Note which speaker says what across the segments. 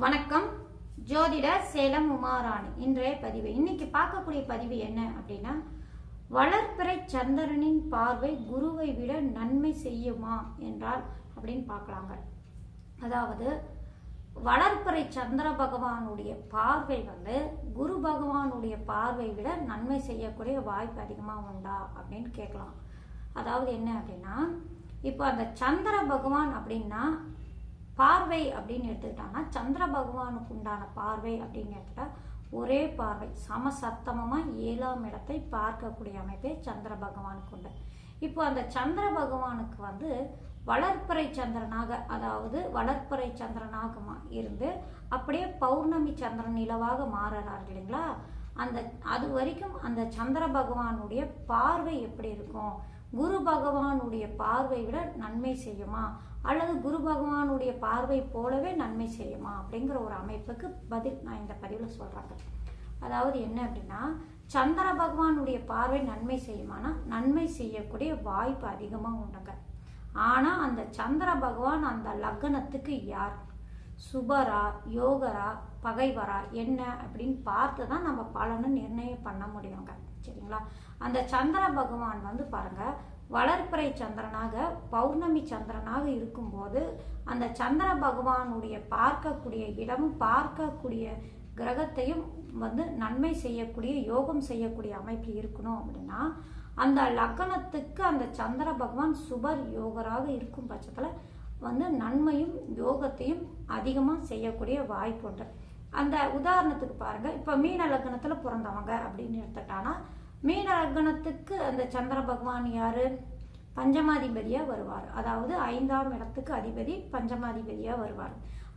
Speaker 1: வணக்கம். ஜோதிடர் சேலம் உமாராணி. இன்றைய பதிவு இன்னைக்கு பார்க்கக்கூடிய பதிவு என்ன அப்படின்னா, வளர்பிறை சந்திரனின் பார்வை குருவை விட நன்மை செய்யுமா என்றால் அப்படின்னு பார்க்கலாங்க. அதாவது வளர்பிறை சந்திர பகவானுடைய பார்வை குரு பகவானுடைய பார்வை விட நன்மை செய்யக்கூடிய வாய்ப்பு அதிகமாக உண்டா அப்படின்னு கேட்கலாம். அதாவது என்ன அப்படின்னா, இப்போ அந்த சந்திர பகவான் அப்படின்னா பார்வை அப்படின்னு எடுத்துக்கிட்டாங்கன்னா, சந்திர பகவானுக்கு உண்டான பார்வை அப்படின்னு எடுத்துட்டா ஒரே பார்வை சமசப்தமமாக 7ஆம் இடத்தை பார்க்கக்கூடிய அமைப்பே சந்திர பகவானுக்கு உண்டு. இப்போ அந்த சந்திர பகவானுக்கு வளர்பிறை சந்திரனாக, அதாவது வளர்பிறை சந்திரனாக இருந்து அப்படியே பௌர்ணமி சந்திரன் நிலவாக மாறுறாரு இல்லைங்களா. அது வரைக்கும் அந்த சந்திர பகவானுடைய பார்வை எப்படி இருக்கும், குரு பகவானுடைய பார்வை விட நன்மை செய்யுமா அல்லது குரு பகவானுடைய பார்வை போலவே நன்மை செய்யுமா அப்படிங்கிற ஒரு அமைப்புக்கு பதில் நான் இந்த பதிவில் சொல்கிறேங்க. அதாவது என்ன அப்படின்னா, சந்திர பகவானுடைய பார்வை நன்மை செய்யுமானா நன்மை செய்யக்கூடிய வாய்ப்பு அதிகமாக உண்டுங்க. ஆனால் அந்த சந்திர பகவான் அந்த லக்னத்துக்கு யார், சுபரா யோகரா பகைவரா என்ன அப்படின்னு பார்த்து தான் நம்ம பலனை நிர்ணயம் பண்ண முடியுங்க. சரிங்களா. அந்த சந்திர பகவான் பாருங்க, வளர்பிறை சந்திரனாக பௌர்ணமி சந்திரனாக இருக்கும்போது அந்த சந்திர பகவானுடைய பார்க்கக்கூடிய இடமும் பார்க்கக்கூடிய கிரகத்தையும் நன்மை செய்யக்கூடிய யோகம் செய்யக்கூடிய அமைப்பு இருக்கணும் அப்படின்னா, அந்த லக்னத்துக்கு அந்த சந்திர பகவான் சுபர் யோகராக இருக்கும் பட்சத்தில் நன்மையும் யோகத்தையும் அதிகமாக செய்யக்கூடிய வாய்ப்பு உண்டு. அந்த உதாரணத்துக்கு பாருங்க, இப்போ மீன லக்னத்தில் பிறந்தவங்க அப்படின்னு எடுத்துட்டானா, மீன லக்னத்துக்கு அந்த சந்திர பகவான் யாரு, பஞ்சமாதிபதியா வருவார். அதாவது 5ஆம் இடத்துக்கு அதிபதி பஞ்சமாதிபதியா வருவார்.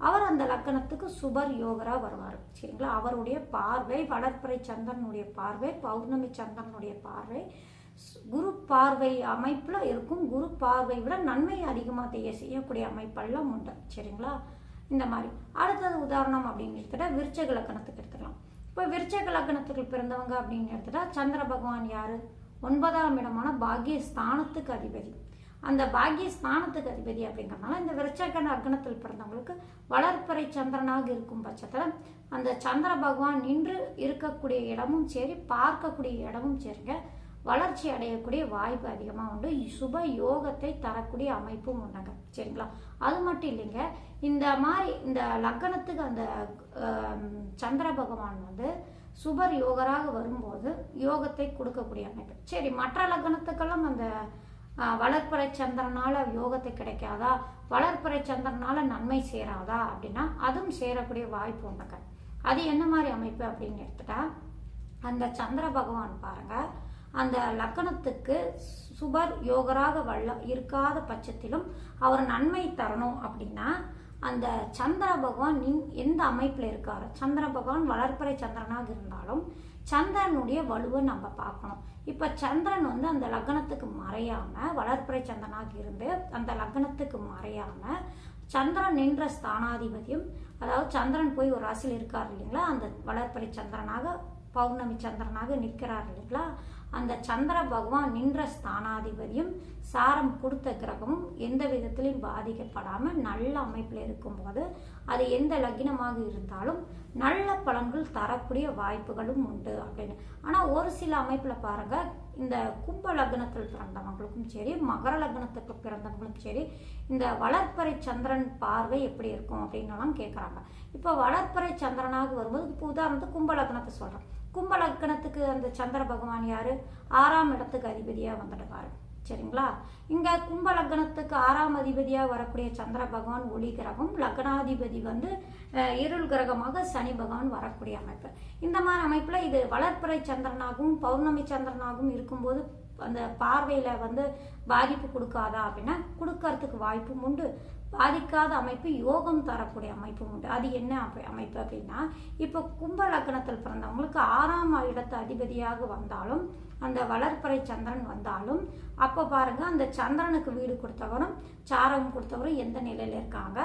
Speaker 1: அவர் அந்த லக்னத்துக்கு சுபர் யோகரா வருவார். சரிங்களா. அவருடைய பார்வை வளர்பிறை சந்திரனுடைய பார்வை பௌர்ணமி சந்திரனுடைய பார்வை குரு பார்வை அமைப்புல இருக்கும். குரு பார்வை விட நன்மை அதிகமாக செய்யக்கூடிய அமைப்பெல்லாம் உண்டு. சரிங்களா. இந்த மாதிரி அடுத்தது உதாரணம் அப்படின்னு எடுத்துட்டா விருச்சக லக்னத்துக்கு எடுத்துக்கலாம். இப்போ விருச்சக லக்னத்துக்கு பிறந்தவங்க அப்படின்னு எடுத்துட்டா சந்திர பகவான் யாரு, 9ஆம் இடமான பாக்கியஸ்தானத்துக்கு அதிபதி. அந்த பாக்கியஸ்தானத்துக்கு அதிபதி அப்படிங்கிறதுனால இந்த விருச்சக லக்னத்தில் பிறந்தவங்களுக்கு வளர்பிறை சந்திரனாக இருக்கும் பட்சத்தில் அந்த சந்திர பகவான் நின்று இருக்கக்கூடிய இடமும் சரி பார்க்கக்கூடிய இடமும் சரிங்க வளர்ச்சி அடையக்கூடிய வாய்ப்பு அதிகமாக உண்டு. சுப யோகத்தை தரக்கூடிய அமைப்பும் உண்டுங்க. சரிங்களா. அது மட்டும் இல்லைங்க, இந்த மாதிரி இந்த லக்னத்துக்கு அந்த சந்திர பகவான் சுபர் யோகராக வரும்போது யோகத்தை கொடுக்கக்கூடிய அமைப்பு. சரி, மற்ற லக்னத்துக்கெல்லாம் அந்த வளர்பிறை சந்திரனால யோகத்தை கிடைக்காதா, வளர்பிறை சந்திரனால நன்மை சேராதா அப்படின்னா அதுவும் சேரக்கூடிய வாய்ப்பு உண்டுங்க. அது என்ன மாதிரி அமைப்பு அப்படின்னு எடுத்துட்டா, அந்த சந்திர பகவான் பாருங்க, அந்த லக்னத்துக்கு சுபர் யோகராக இருக்காத பட்சத்திலும் அவர் நன்மை தரணும் அப்படின்னா அந்த சந்திர பகவான் எந்த அமைப்பில் இருக்காரு, சந்திர பகவான் வளர்பிறை சந்திரனாக இருந்தாலும் சந்திரனுடைய வலுவை நம்ம பார்க்கணும். இப்போ சந்திரன் அந்த லக்னத்துக்கு மறையாம வளர்பிறை சந்திரனாக இருந்து அந்த லக்னத்துக்கு மறையாம சந்திரன் நின்ற ஸ்தானாதிபதியும், அதாவது சந்திரன் போய் ஒரு ராசியில் இருக்காரு இல்லைங்களா, அந்த வளர்பிறை சந்திரனாக பௌர்ணமி சந்திரனாக நிற்கிறார் இல்லைங்களா, அந்த சந்திர பகவான் நின்ற ஸ்தானாதிபதியும் சாரம் கொடுத்த கிரகமும் எந்த விதத்திலையும் பாதிக்கப்படாமல் நல்ல அமைப்பில் இருக்கும்போது அது எந்த லக்னமாக இருந்தாலும் நல்ல பலன்கள் தரக்கூடிய வாய்ப்புகளும் உண்டு அப்படின்னு. ஆனால் ஒரு சில அமைப்பில் பாருங்க, இந்த கும்ப லக்னத்தில் பிறந்தவங்களுக்கும் சரி மகர லக்னத்துக்கு பிறந்தவங்களும் சரி இந்த வளர்பிறை சந்திரன் பார்வை எப்படி இருக்கும் அப்படின்னுலாம் கேட்குறாங்க. இப்போ வளர்பிறை சந்திரனாக வரும்போது இப்போ உதாரணத்துக்கு கும்ப லக்னத்தை சொல்கிறேன். கும்ப லக்னத்துக்கு அந்த சந்திர பகவான் யாரு, 6ஆம் இடத்துக்கு அதிபதியாக வந்துடுவாரு. சரிங்களா. இங்க கும்ப லக்னத்துக்கு 6ஆம் அதிபதியாக வரக்கூடிய சந்திர பகவான் ஒளி கிரகம், லக்னாதிபதி இருள் கிரகமாக சனி பகவான் வரக்கூடிய அமைப்பு. இந்த மாதிரி அமைப்புல இது வளர்பிறை சந்திரனாகவும் பௌர்ணமி சந்திரனாகவும் இருக்கும்போது அந்த பார்வையில பாதிப்பு கொடுக்காதா அப்படின்னா கொடுக்கறதுக்கு வாய்ப்பும் உண்டு. பாதிக்காத அமைப்பு யோகம் தரக்கூடிய அமைப்பும் உண்டு. அது என்ன அமைப்பு அப்படின்னா, இப்போ கும்ப லக்னத்தில் பிறந்தவங்களுக்கு 6ஆம் இடத்து அதிபதியாக வந்தாலும் அந்த வளர்பிறை சந்திரன் வந்தாலும் அப்போ பாருங்க, அந்த சந்திரனுக்கு வீடு கொடுத்தவரும் சாரம் கொடுத்தவரும் எந்த நிலையில இருக்காங்க,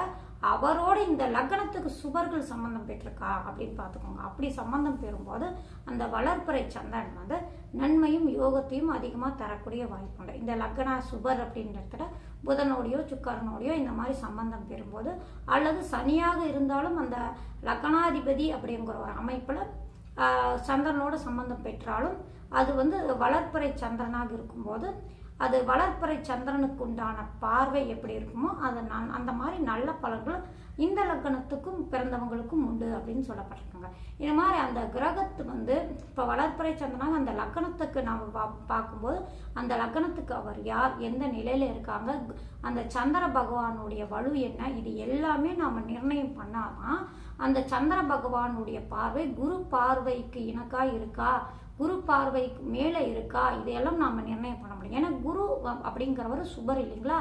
Speaker 1: அவரோட இந்த லக்னத்துக்கு சுபர்கள் சம்பந்தம் பெற்றிருக்கா அப்படின்னு பார்த்துக்கோங்க. அப்படி சம்பந்தம் பெறும்போது அந்த வளர்பிறை சந்திரன் வந்து நன்மையும் யோகத்தையும் அதிகமாக தரக்கூடிய வாய்ப்பு உண்டு. இந்த லக்ன சுபர் அப்படின்றத புதனோடையோ சுக்கரனோடையோ இந்த மாதிரி சம்பந்தம் பெறும்போது, அல்லது சனியாக இருந்தாலும் அந்த லக்னாதிபதி அப்படிங்கிற ஒரு அமைப்பில் சந்திரனோட சம்பந்தம் பெற்றாலும் அது வந்து வளர்பிறை சந்திரனாக இருக்கும்போது அது வளர்பிறை சந்திரனுக்கு உண்டான பார்வை எப்படி இருக்குமோ அது அந்த மாதிரி நல்ல பலன்கள் இந்த லக்னத்துக்கும் பிறந்தவங்களுக்கும் உண்டு அப்படின்னு சொல்லப்பட்டிருக்காங்க. இது மாதிரி அந்த கிரகத்து வந்து இப்போ வளர்பிறை சந்திரனாக அந்த லக்னத்துக்கு நாம் பார்க்கும்போது அந்த லக்னத்துக்கு அவர் யார், எந்த நிலையில இருக்காங்க, அந்த சந்திர பகவானுடைய வலு என்ன, இது எல்லாமே நாம் நிர்ணயம் பண்ணாதான் அந்த சந்திர பகவானுடைய பார்வை குரு பார்வைக்கு இணக்கா இருக்கா, குரு பார்வைக்கு மேலே இருக்கா, இதையெல்லாம் நாம் நிர்ணயம் பண்ண முடியும். ஏன்னா குரு அப்படிங்கிறவர் சுபர் இல்லைங்களா,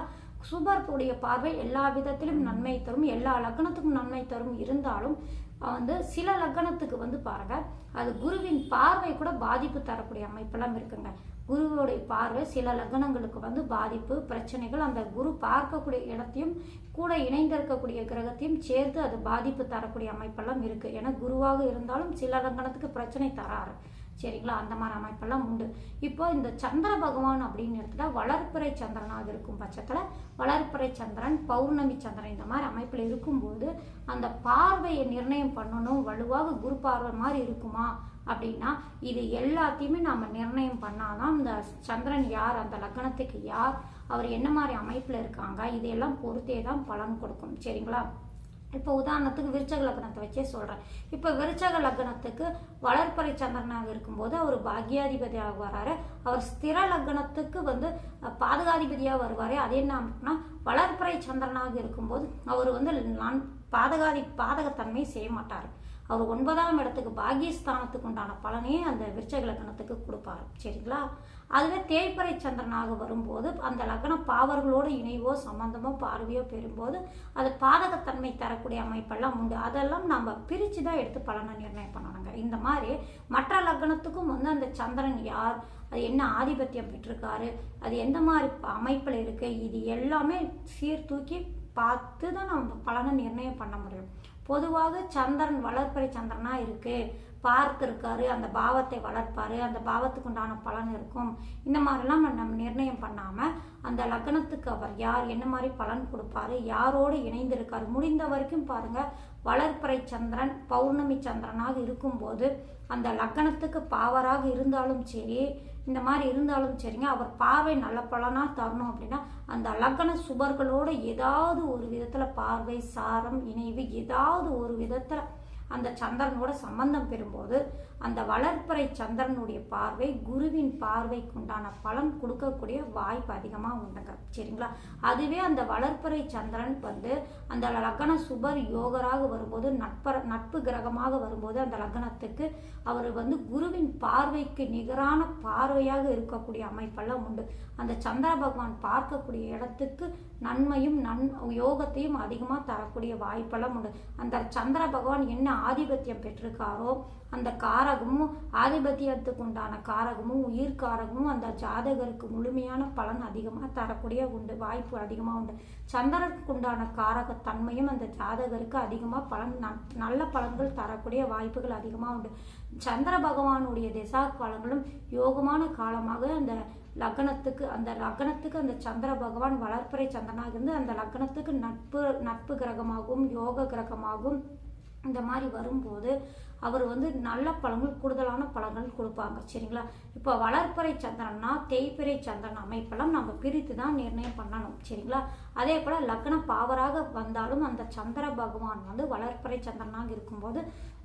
Speaker 1: சுபருடைய பார்வை எல்லா விதத்திலும் நன்மை தரும், எல்லா லக்னத்துக்கும் நன்மை தரும். இருந்தாலும் வந்து சில லக்னத்துக்கு வந்து பாருங்க அது குருவின் பார்வை கூட பாதிப்பு தரக்கூடிய அமைப்பெல்லாம் இருக்குங்க. குருவோடைய பார்வை சில லக்னங்களுக்கு வந்து பாதிப்பு பிரச்சனைகள், அந்த குரு பார்க்கக்கூடிய இடத்தையும் கூட இணைந்திருக்கக்கூடிய கிரகத்தையும் சேர்த்து அது பாதிப்பு தரக்கூடிய அமைப்பெல்லாம் இருக்கு. ஏன்னா குருவாக இருந்தாலும் சில லக்னத்துக்கு பிரச்சனை தராரு, சரிங்களா, அந்த மாதிரி அமைப்பெல்லாம் உண்டு. இப்போ இந்த சந்திர பகவான் அப்படின்னு எடுத்துட்டா வளர்பிறை சந்திரனாக இருக்கும் பட்சத்தில் வளர்பிறை சந்திரன் பௌர்ணமி சந்திரன் இந்த மாதிரி அமைப்பில் இருக்கும்போது அந்த பார்வையை நிர்ணயம் பண்ணணும். வலுவாக குரு பார்வை மாதிரி இருக்குமா அப்படின்னா இது எல்லாத்தையுமே நாம் நிர்ணயம் பண்ணாதான் இந்த சந்திரன் யார், அந்த லக்னத்துக்கு யார், அவர் என்ன மாதிரி அமைப்பில் இருக்காங்க, இதையெல்லாம் பொறுத்தே தான் பலன் கொடுக்கும், சரிங்களா. இப்போ உதாரணத்துக்கு விருச்சக லக்னத்தை வச்சே சொல்கிறேன். இப்போ விருச்சக லக்னத்துக்கு வளர்பிறை சந்திரனாக இருக்கும்போது அவர் பாக்யாதிபதியாக வராரு, அவர் ஸ்திர லக்னத்துக்கு வந்து பாதகாதிபதியாக வருவார். அது என்ன அப்படின்னா வளர்பிறை சந்திரனாக இருக்கும்போது அவர் வந்து பாதகத்தன்மை செய்ய மாட்டார். அவர் 9ஆம் இடத்துக்கு பாகியஸ்தானத்துக்கு உண்டான பலனே அந்த விருச்சக லக்னத்துக்கு கொடுப்பாரு, சரிங்களா. அதுவே தேய்பிறை சந்திரனாக வரும்போது அந்த லக்ன பாவர்களோடு இணைவோ சம்பந்தமோ பார்வையோ பெறும்போது அது பாதகத்தன்மை தரக்கூடிய அமைப்பெல்லாம் உண்டு. அதெல்லாம் நம்ம பிரித்து தான் எடுத்து பலனை நிர்ணயம் பண்ணணுங்க. இந்த மாதிரி மற்ற லக்னத்துக்கும் வந்து அந்த சந்திரன் யார், அது என்ன ஆதிபத்தியம் பெற்றிருக்காரு, அது எந்த மாதிரி அமைப்பில் இருக்கு, இது எல்லாமே சீர்தூக்கி பார்த்து தான் நம்ம பலனை நிர்ணயம் பண்ண முடியும். பொதுவாக சந்திரன் வளர்பிறை சந்திரனா இருக்கு, பார்த்துருக்காரு, அந்த பாவத்தை வளர்ப்பாரு, அந்த பாவத்துக்கு உண்டான பலன் இருக்கும், இந்த மாதிரிலாம் நம்ம நிர்ணயம் பண்ணாமல் அந்த லக்னத்துக்கு அவர் யார், என்ன மாதிரி பலன் கொடுப்பாரு, யாரோடு இணைந்திருக்காரு, முடிந்த வரைக்கும் பாருங்க வளர்பிறை சந்திரன் பௌர்ணமி சந்திரனாக இருக்கும்போது அந்த லக்னத்துக்கு பாவராக இருந்தாலும் சரி, இந்த மாதிரி இருந்தாலும் சரிங்க, அவர் பார்வை நல்ல பலனாக தரணும் அப்படின்னா அந்த லக்ன சுபர்களோட ஏதாவது ஒரு விதத்தில் பார்வை சாரம் இணைவு ஏதாவது ஒரு விதத்தில் அந்த சந்திரனோட சம்பந்தம் பெறும்போது அந்த வளர்பிறை சந்திரனுடைய பார்வை குருவின் பார்வைக்கு உண்டான பலன் கொடுக்கக்கூடிய வாய்ப்பு அதிகமாக உண்டுங்க, சரிங்களா. அதுவே அந்த வளர்பிறை சந்திரன் வந்து அந்த லக்ன சுபர் யோகராக வரும்போது நட்பு கிரகமாக வரும்போது அந்த லக்னத்துக்கு அவர் வந்து குருவின் பார்வைக்கு நிகரான பார்வையாக இருக்கக்கூடிய அமைப்பெல்லாம் உண்டு. அந்த சந்திர பகவான் பார்க்கக்கூடிய இடத்துக்கு நன்மையும் யோகத்தையும் அதிகமாக தரக்கூடிய வாய்ப்பெல்லாம் உண்டு. அந்த சந்திர பகவான் என்ன ஆதிபத்தியம் பெற்றிருக்காரோ அந்த காரகமும் ஆதிபத்தியத்துக்கு உண்டான காரகமும் உயிர் காரகமும் அந்த ஜாதகருக்கு முழுமையான பலன் அதிகமாக தரக்கூடிய வாய்ப்பு அதிகமாக உண்டு. சந்திரனுக்கு உண்டான காரகத்தன்மையும் அந்த ஜாதகருக்கு அதிகமாக நல்ல பலன்கள் தரக்கூடிய வாய்ப்புகள் அதிகமாக உண்டு. சந்திர பகவானுடைய திசா காலங்களும் யோகமான காலமாக அந்த லக்னத்துக்கு அந்த சந்திர பகவான் வளர்பிறை சந்திரனாக இருந்து அந்த லக்னத்துக்கு நட்பு கிரகமாகவும் யோக கிரகமாகவும் இந்த மாதிரி வரும்போது அவர் வந்து நல்ல பலன்கள் கூடுதலான பலன்கள் கொடுப்பாங்க, சரிங்களா. இப்போ வளர்பிறை சந்திரன்னா தேய்பிறை சந்திரன் அமைப்பெல்லாம் நம்ம பிரித்து தான் நிர்ணயம் பண்ணணும், சரிங்களா. அதே போல் லக்ன பாவராக வந்தாலும் அந்த சந்திர பகவான் வந்து வளர்பிறை சந்திரனாக இருக்கும்போது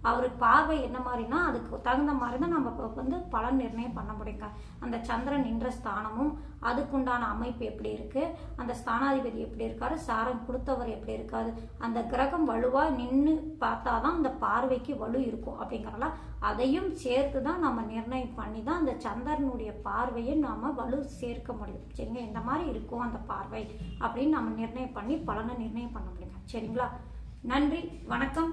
Speaker 1: அவருக்கு பார்வை என்ன மாதிரினா அதுக்கு தகுந்த மாதிரி தான் நம்ம வந்து பலன் நிர்ணயம் பண்ண முடியுங்க. அந்த சந்திரன் நின்ற ஸ்தானமும் அதுக்குண்டான அமைப்பு எப்படி இருக்கு, அந்த ஸ்தானாதிபதி எப்படி இருக்காரு, சாரம் கொடுத்தவர் எப்படி இருக்காது, அந்த கிரகம் வலுவாக நின்று பார்த்தாதான் அந்த பார்வைக்கு வலு இருக்கும் அப்படிங்கிறனால அதையும் சேர்த்து தான் நம்ம நிர்ணயம் பண்ணி தான் அந்த சந்திரனுடைய பார்வையை நாம வலு சேர்க்க முடியும், சரிங்க. இந்த மாதிரி இருக்கும் அந்த பார்வை அப்படின்னு நம்ம நிர்ணயம் பண்ணி பலனை நிர்ணயம் பண்ண முடியுங்க, சரிங்களா. நன்றி, வணக்கம்.